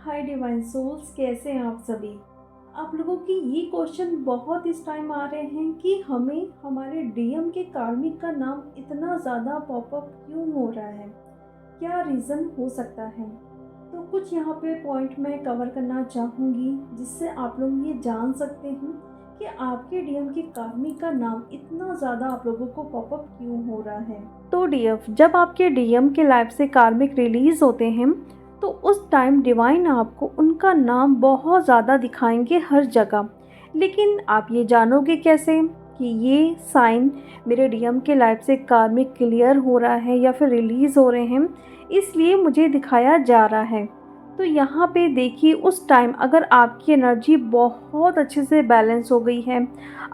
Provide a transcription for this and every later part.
हाय divine souls, कैसे हैं आप सभी। आप लोगों की ये क्वेश्चन बहुत इस टाइम आ रहे हैं कि हमें हमारे डीएम के कार्मिक का नाम इतना ज़्यादा पॉपअप क्यों हो रहा है, क्या रीज़न हो सकता है। तो कुछ यहाँ पे पॉइंट मैं कवर करना चाहूँगी जिससे आप लोग ये जान सकते हैं कि आपके डीएम के कार्मिक का नाम इतना ज़्यादा आप लोगों को पॉपअप क्यों हो रहा है। तो डीएफ, जब आपके डीएम के लाइफ से कार्मिक रिलीज़ होते हैं तो उस टाइम डिवाइन आपको उनका नाम बहुत ज़्यादा दिखाएंगे हर जगह। लेकिन आप ये जानोगे कैसे कि ये साइन मेरे डीएम के लाइफ से कार्मिक क्लियर हो रहा है या फिर रिलीज़ हो रहे हैं, इसलिए मुझे दिखाया जा रहा है। तो यहाँ पे देखिए, उस टाइम अगर आपकी एनर्जी बहुत अच्छे से बैलेंस हो गई है,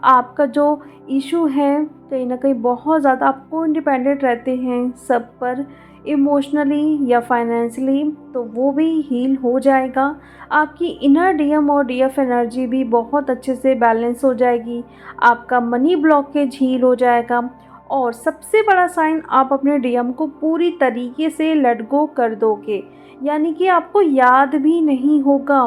आपका जो इशू है कहीं ना कहीं बहुत ज़्यादा आपको इंडिपेंडेंट रहते हैं सब पर, इमोशनली या फाइनेंशियली, तो वो भी हील हो जाएगा। आपकी इनर डीएम और डीएफ एनर्जी भी बहुत अच्छे से बैलेंस हो जाएगी। आपका मनी ब्लॉकेज हील हो जाएगा। और सबसे बड़ा साइन, आप अपने डीएम को पूरी तरीके से लेट गो कर दोगे, यानी कि आपको याद भी नहीं होगा।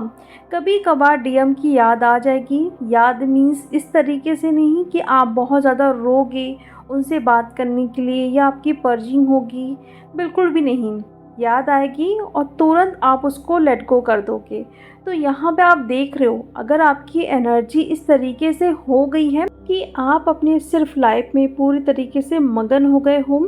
कभी कभार डीएम की याद आ जाएगी। याद मीन्स इस तरीके से नहीं कि आप बहुत ज़्यादा रोगे उनसे बात करने के लिए या आपकी पर्जिंग होगी, बिल्कुल भी नहीं। याद आएगी और तुरंत आप उसको लेट गो कर दोगे। तो यहाँ पे आप देख रहे हो, अगर आपकी एनर्जी इस तरीके से हो गई है कि आप अपने सिर्फ लाइफ में पूरी तरीके से मगन हो गए हो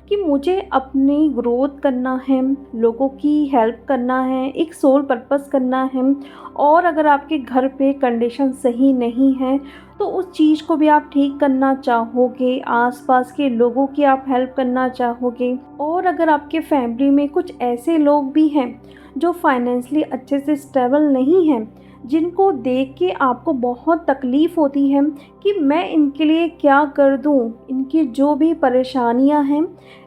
कि मुझे अपनी ग्रोथ करना है, लोगों की हेल्प करना है, एक सोल पर्पस करना है, और अगर आपके घर पे कंडीशन सही नहीं है तो उस चीज़ को भी आप ठीक करना चाहोगे, आसपास के लोगों की आप हेल्प करना चाहोगे। और अगर आपके फैमिली में कुछ ऐसे लोग भी हैं जो फाइनेंशियली अच्छे से स्टेबल नहीं हैं, जिनको देख के आपको बहुत तकलीफ़ होती है कि मैं इनके लिए क्या कर दूं, इनकी जो भी परेशानियां हैं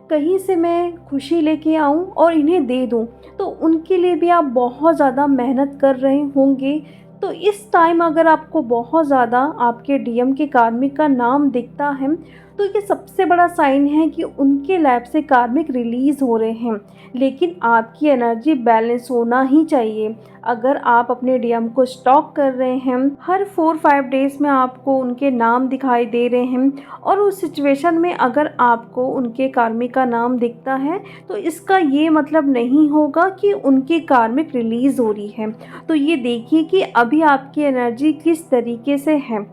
कहीं से मैं खुशी लेके आऊं और इन्हें दे दूं, तो उनके लिए भी आप बहुत ज़्यादा मेहनत कर रहे होंगे। तो इस टाइम अगर आपको बहुत ज़्यादा आपके डीएम के कार्मिक का नाम दिखता है तो ये सबसे बड़ा साइन है कि उनके लाइफ से कार्मिक रिलीज़ हो रहे हैं। लेकिन आपकी एनर्जी बैलेंस होना ही चाहिए। अगर आप अपने डीएम को स्टॉक कर रहे हैं, हर 4-5 डेज़ में आपको उनके नाम दिखाई दे रहे हैं, और उस सिचुएशन में अगर आपको उनके कार्मिक का नाम दिखता है तो इसका ये मतलब नहीं होगा कि उनकी कार्मिक रिलीज़ हो रही है। तो ये देखिए कि अभी आपकी एनर्जी किस तरीके से है।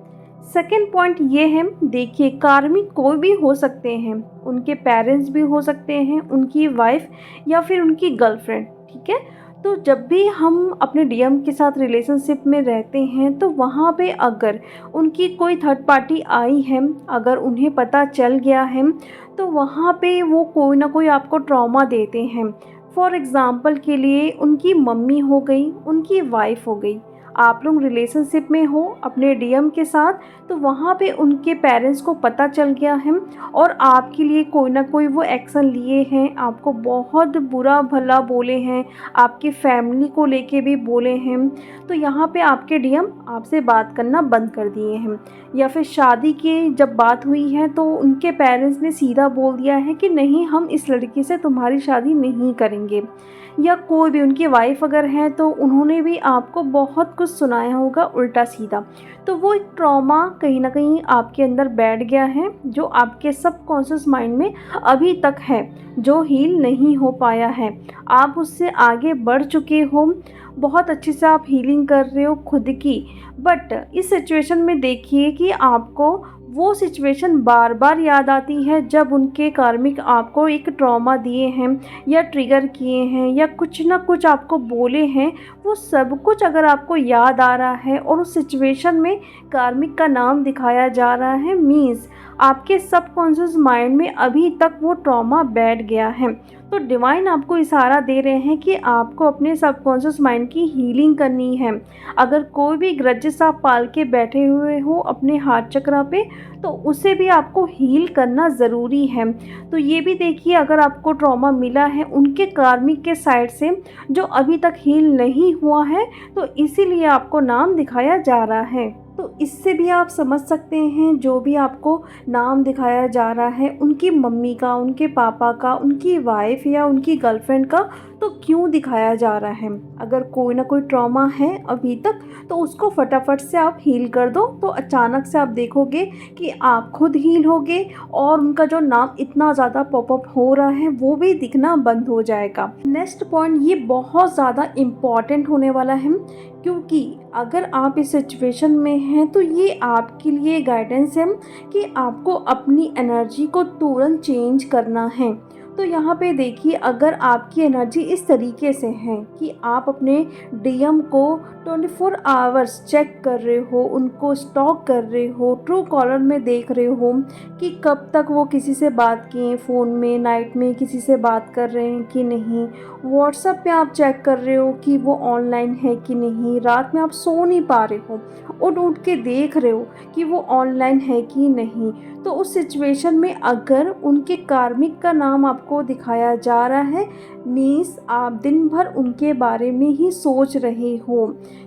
सेकेंड पॉइंट ये है, देखिए कार्मिक कोई भी हो सकते हैं, उनके पेरेंट्स भी हो सकते हैं, उनकी वाइफ या फिर उनकी गर्लफ्रेंड, ठीक है। तो जब भी हम अपने डीएम के साथ रिलेशनशिप में रहते हैं तो वहाँ पे अगर उनकी कोई थर्ड पार्टी आई है, अगर उन्हें पता चल गया है, तो वहाँ पे वो कोई ना कोई आपको ट्रॉमा देते हैं। फॉर एग्ज़ाम्पल के लिए उनकी मम्मी हो गई, उनकी वाइफ हो गई, आप लोग रिलेशनशिप में हो अपने डीएम के साथ, तो वहाँ पे उनके पेरेंट्स को पता चल गया है और आपके लिए कोई ना कोई वो एक्शन लिए हैं, आपको बहुत बुरा भला बोले हैं, आपकी फैमिली को लेके भी बोले हैं, तो यहाँ पे आपके डीएम आपसे बात करना बंद कर दिए हैं। या फिर शादी की जब बात हुई है तो उनके पेरेंट्स ने सीधा बोल दिया है कि नहीं, हम इस लड़की से तुम्हारी शादी नहीं करेंगे। या कोई भी उनकी वाइफ अगर है तो उन्होंने भी आपको बहुत कुछ सुनाया होगा उल्टा सीधा। तो वो एक ट्रॉमा कहीं ना कहीं आपके अंदर बैठ गया है, जो आपके सबकॉन्शियस माइंड में अभी तक है, जो हील नहीं हो पाया है। आप उससे आगे बढ़ चुके हो, बहुत अच्छे से आप हीलिंग कर रहे हो खुद की, बट इस सिचुएशन में देखिए कि आपको वो सिचुएशन बार बार याद आती है जब उनके कार्मिक आपको एक ट्रॉमा दिए हैं या ट्रिगर किए हैं या कुछ ना कुछ आपको बोले हैं। वो सब कुछ अगर आपको याद आ रहा है और उस सिचुएशन में कार्मिक का नाम दिखाया जा रहा है, मीन्स आपके सबकॉन्शियस माइंड में अभी तक वो ट्रॉमा बैठ गया है। तो डिवाइन आपको इशारा दे रहे हैं कि आपको अपने सबकॉन्शियस माइंड की हीलिंग करनी है। अगर कोई भी ग्रजेस आप पाल के बैठे हुए हो अपने हार्ट चक्रा पे, तो उसे भी आपको हील करना ज़रूरी है। तो ये भी देखिए, अगर आपको ट्रॉमा मिला है उनके कार्मिक के साइड से जो अभी तक हील नहीं हुआ है, तो इसीलिए आपको नाम दिखाया जा रहा है। तो इससे भी आप समझ सकते हैं जो भी आपको नाम दिखाया जा रहा है उनकी मम्मी का, उनके पापा का, उनकी वाइफ या उनकी गर्लफ्रेंड का, तो क्यों दिखाया जा रहा है। अगर कोई ना कोई ट्रॉमा है अभी तक तो उसको फटाफट से आप हील कर दो, तो अचानक से आप देखोगे कि आप खुद हील होगे और उनका जो नाम इतना ज़्यादा पॉपअप हो रहा है वो भी दिखना बंद हो जाएगा। नेक्स्ट पॉइंट ये बहुत ज़्यादा इम्पॉर्टेंट होने वाला है, क्योंकि अगर आप इस सिचुएशन में हैं तो ये आपके लिए गाइडेंस है कि आपको अपनी एनर्जी को तुरंत चेंज करना है। तो यहाँ पे देखिए, अगर आपकी एनर्जी इस तरीके से है कि आप अपने डीएम को 24 आवर्स चेक कर रहे हो, उनको स्टॉक कर रहे हो, ट्रू कॉलर में देख रहे हो कि कब तक वो किसी से बात किए, फ़ोन में नाइट में किसी से बात कर रहे हैं कि नहीं, व्हाट्सएप पे आप चेक कर रहे हो कि वो ऑनलाइन है कि नहीं, रात में आप सो नहीं पा रहे हो, उठ उठ के देख रहे हो कि वो ऑनलाइन है कि नहीं, तो उस सिचुएशन में अगर उनके कार्मिक का नाम आपको दिखाया जा रहा है, मीन्स आप दिन भर उनके बारे में ही सोच रहे हो।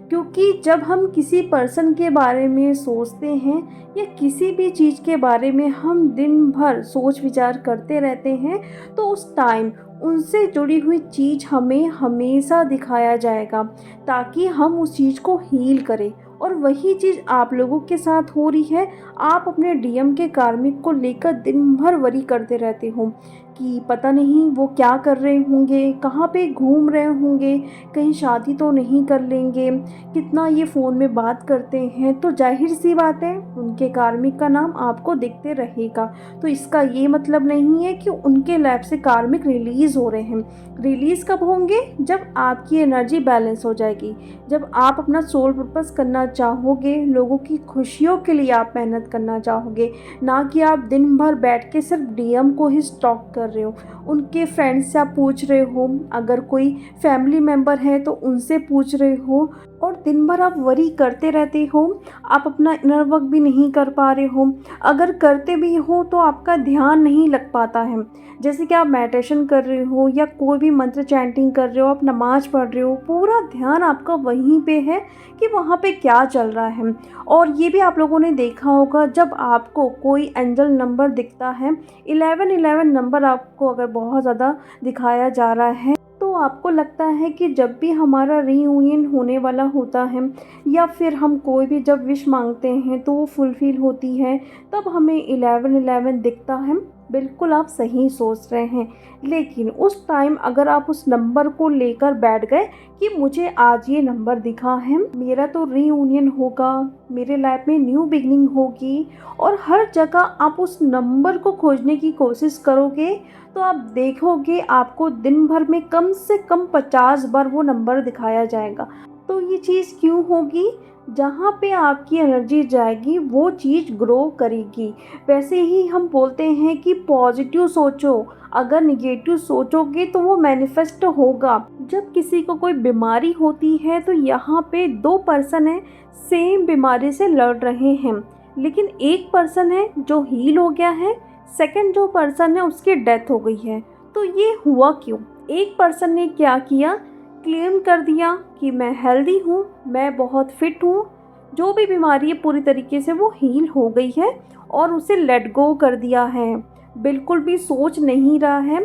क्योंकि जब हम किसी पर्सन के बारे में सोचते हैं या किसी भी चीज़ के बारे में हम दिन भर सोच विचार करते रहते हैं, तो उस टाइम उनसे जुड़ी हुई चीज़ हमें हमेशा दिखाया जाएगा ताकि हम उस चीज़ को हील करें। और वही चीज़ आप लोगों के साथ हो रही है। आप अपने डीएम के कार्मिक को लेकर दिन भर वरी करते रहते हो कि पता नहीं वो क्या कर रहे होंगे, कहाँ पे घूम रहे होंगे, कहीं शादी तो नहीं कर लेंगे, कितना ये फ़ोन में बात करते हैं। तो जाहिर सी बात है उनके कार्मिक का नाम आपको दिखते रहेगा। तो इसका ये मतलब नहीं है कि उनके लैब से कार्मिक रिलीज़ हो रहे हैं। रिलीज़ कब होंगे? जब आपकी एनर्जी बैलेंस हो जाएगी, जब आप अपना सोल पर्पस करना चाहोगे, लोगों की खुशियों के लिए आप मेहनत करना चाहोगे, ना कि आप दिन भर बैठ के सिर्फ डीएम को ही स्टॉक कर रहे हो। उनके फ्रेंड्स से आप पूछ रहे हो, अगर कोई फैमिली मेम्बर है तो उनसे पूछ रहे हो, और दिन भर आप वरी करते रहते हो। आप अपना इनर वर्क भी नहीं कर पा रहे हो। अगर करते भी हो तो आपका ध्यान नहीं लग पाता है। जैसे कि आप मेडिटेशन कर रहे हो या कोई भी मंत्र चैंटिंग कर रहे हो, आप नमाज पढ़ रहे हो, पूरा ध्यान आपका वहीं पे है कि वहाँ पे क्या चल रहा है। और ये भी आप लोगों ने देखा होगा, जब आपको कोई एंजल नंबर दिखता है, 1111 नंबर आपको अगर बहुत ज़्यादा दिखाया जा रहा है, तो आपको लगता है कि जब भी हमारा रीयूनियन होने वाला होता है या फिर हम कोई भी जब विश मांगते हैं तो वो फुलफ़िल होती है, तब हमें 1111 दिखता है। बिल्कुल आप सही सोच रहे हैं। लेकिन उस टाइम अगर आप उस नंबर को लेकर बैठ गए कि मुझे आज ये नंबर दिखा है, मेरा तो रीयूनियन होगा, मेरे लाइफ में न्यू बिगनिंग होगी, और हर जगह आप उस नंबर को खोजने की कोशिश करोगे, तो आप देखोगे आपको दिन भर में कम से कम 50 बार वो नंबर दिखाया जाएगा। तो ये चीज़ क्यों होगी? जहाँ पे आपकी एनर्जी जाएगी वो चीज़ ग्रो करेगी। वैसे ही हम बोलते हैं कि पॉजिटिव सोचो, अगर निगेटिव सोचोगे तो वो मैनिफेस्ट होगा। जब किसी को कोई बीमारी होती है तो यहाँ पे 2 पर्सन हैं, सेम बीमारी से लड़ रहे हैं, लेकिन एक पर्सन है जो हील हो गया है, सेकंड जो पर्सन है उसकी डेथ हो गई है। तो ये हुआ क्यों? एक पर्सन ने क्या किया, क्लेम कर दिया कि मैं हेल्दी हूँ, मैं बहुत फिट हूँ, जो भी बीमारी है पूरी तरीके से वो हील हो गई है, और उसे लेट गो कर दिया है। बिल्कुल भी सोच नहीं रहा है,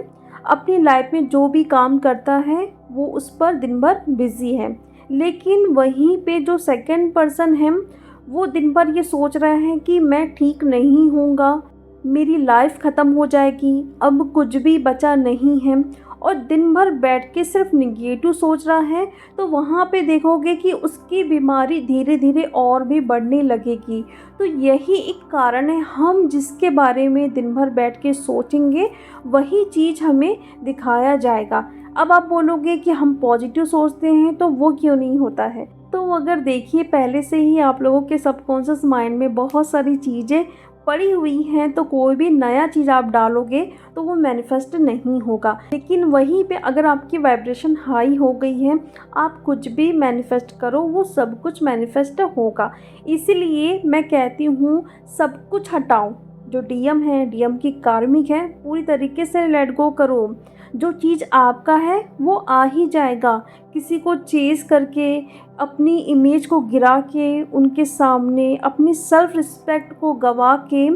अपनी लाइफ में जो भी काम करता है वो उस पर दिन भर बिजी है। लेकिन वहीं पे जो सेकंड पर्सन है वो दिन भर ये सोच रहा है कि मैं ठीक नहीं होऊंगा, मेरी लाइफ ख़त्म हो जाएगी, अब कुछ भी बचा नहीं है, और दिन भर बैठ के सिर्फ निगेटिव सोच रहा है। तो वहाँ पे देखोगे कि उसकी बीमारी धीरे धीरे और भी बढ़ने लगेगी। तो यही एक कारण है, हम जिसके बारे में दिन भर बैठ के सोचेंगे वही चीज़ हमें दिखाया जाएगा। अब आप बोलोगे कि हम पॉजिटिव सोचते हैं तो वो क्यों नहीं होता है? तो अगर देखिए, पहले से ही आप लोगों के सबकॉन्शियस माइंड में बहुत सारी चीज़ें पड़ी हुई हैं, तो कोई भी नया चीज़ आप डालोगे तो वो मैनिफेस्ट नहीं होगा। लेकिन वहीं पे अगर आपकी वाइब्रेशन हाई हो गई है, आप कुछ भी मैनिफेस्ट करो वो सब कुछ मैनिफेस्ट होगा। इसीलिए मैं कहती हूँ सब कुछ हटाओ, जो डीएम है, डीएम की कार्मिक है, पूरी तरीके से लेट गो करो। जो चीज़ आपका है वो आ ही जाएगा। किसी को चेज़ करके, अपनी इमेज को गिरा के उनके सामने अपनी सेल्फ रिस्पेक्ट को गवा के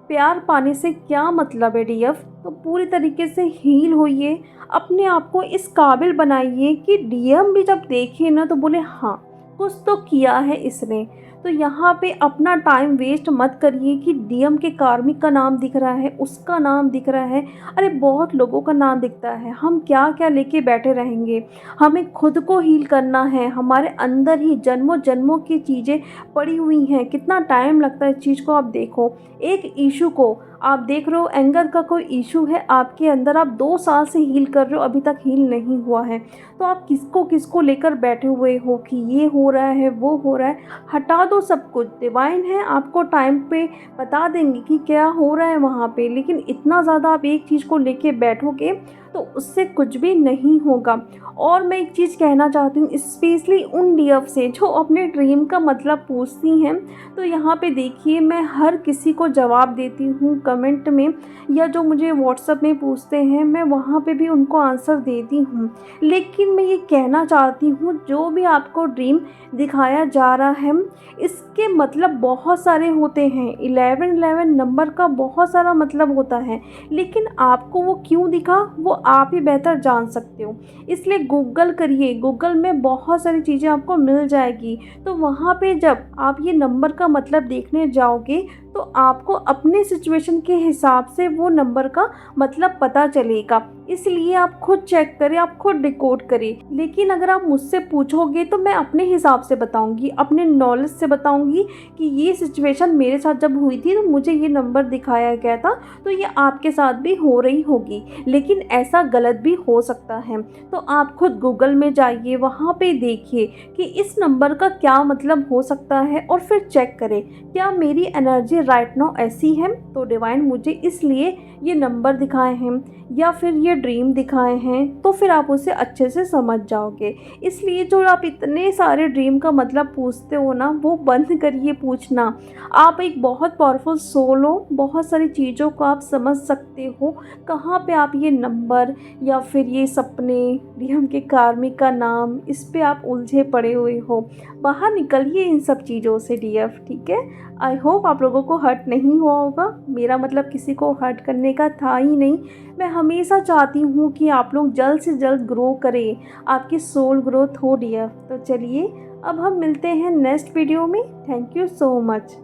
प्यार पाने से क्या मतलब है डीएफ। तो पूरी तरीके से हील होइए, अपने आप को इस काबिल बनाइए कि डीएम भी जब देखे ना तो बोले हाँ, कुछ तो किया है इसने। तो यहाँ पे अपना टाइम वेस्ट मत करिए कि डीएम के कार्मिक का नाम दिख रहा है, उसका नाम दिख रहा है। अरे बहुत लोगों का नाम दिखता है, हम क्या क्या लेके बैठे रहेंगे। हमें खुद को हील करना है। हमारे अंदर ही जन्मों जन्मों की चीज़ें पड़ी हुई हैं। कितना टाइम लगता है इस चीज़ को आप देखो। एक इशू को आप देख रहे हो, एंगर का कोई इशू है आपके अंदर, आप 2 साल से हील कर रहे हो, अभी तक हील नहीं हुआ है। तो आप किसको किसको लेकर बैठे हुए हो कि ये हो रहा है, वो हो रहा है। हटा दो सब कुछ। डिवाइन है, आपको टाइम पे बता देंगे कि क्या हो रहा है वहाँ पे। लेकिन इतना ज़्यादा आप एक चीज़ को लेके बैठोगे तो उससे कुछ भी नहीं होगा। और मैं एक चीज़ कहना चाहती हूँ स्पेशली उन डीएफ से जो अपने ड्रीम का मतलब पूछती हैं। तो यहाँ पे देखिए, मैं हर किसी को जवाब देती हूँ कमेंट में, या जो मुझे व्हाट्सएप में पूछते हैं मैं वहाँ पे भी उनको आंसर देती हूँ। लेकिन मैं ये कहना चाहती हूँ, जो भी आपको ड्रीम दिखाया जा रहा है इसके मतलब बहुत सारे होते हैं। 1111 नंबर का बहुत सारा मतलब होता है, लेकिन आपको वो क्यों दिखा वो आप ही बेहतर जान सकते हो। इसलिए गूगल करिए, गूगल में बहुत सारी चीज़ें आपको मिल जाएगी। तो वहाँ पे जब आप ये नंबर का मतलब देखने जाओगे तो आपको अपने सिचुएशन के हिसाब से वो नंबर का मतलब पता चलेगा। इसलिए आप खुद चेक करें, आप खुद डिकोड करें। लेकिन अगर आप मुझसे पूछोगे तो मैं अपने हिसाब से बताऊंगी, अपने नॉलेज से बताऊंगी कि ये सिचुएशन मेरे साथ जब हुई थी तो मुझे ये नंबर दिखाया गया था, तो ये आपके साथ भी हो रही होगी। लेकिन ऐसा गलत भी हो सकता है। तो आप खुद गूगल में जाइए, वहाँ पे देखिए कि इस नंबर का क्या मतलब हो सकता है, और फिर चेक करें क्या मेरी एनर्जी राइट नाउ ऐसी है तो डिवाइन मुझे इसलिए ये नंबर दिखाए हैं या फिर ये ड्रीम दिखाए हैं। तो फिर आप उसे अच्छे से समझ जाओगे। इसलिए जो आप इतने सारे ड्रीम का मतलब पूछते हो ना, वो बंद करिए पूछना। आप एक बहुत पावरफुल सोल हो, बहुत सारी चीज़ों को आप समझ सकते हो। कहाँ पे आप ये नंबर या फिर ये सपने, ड्रीम के कार्मिक का नाम, इस पे आप उलझे पड़े हुए हो। बाहर निकलिए इन सब चीज़ों से डीएफ, ठीक है। आई होप आप लोगों को हर्ट नहीं हुआ होगा। मेरा मतलब किसी को हर्ट करने का था ही नहीं। मैं हमेशा चाहती हूँ कि आप लोग जल्द से जल्द ग्रो करें, आपकी सोल ग्रोथ हो डीएफ। तो चलिए अब हम मिलते हैं नेक्स्ट वीडियो में। Thank you so much.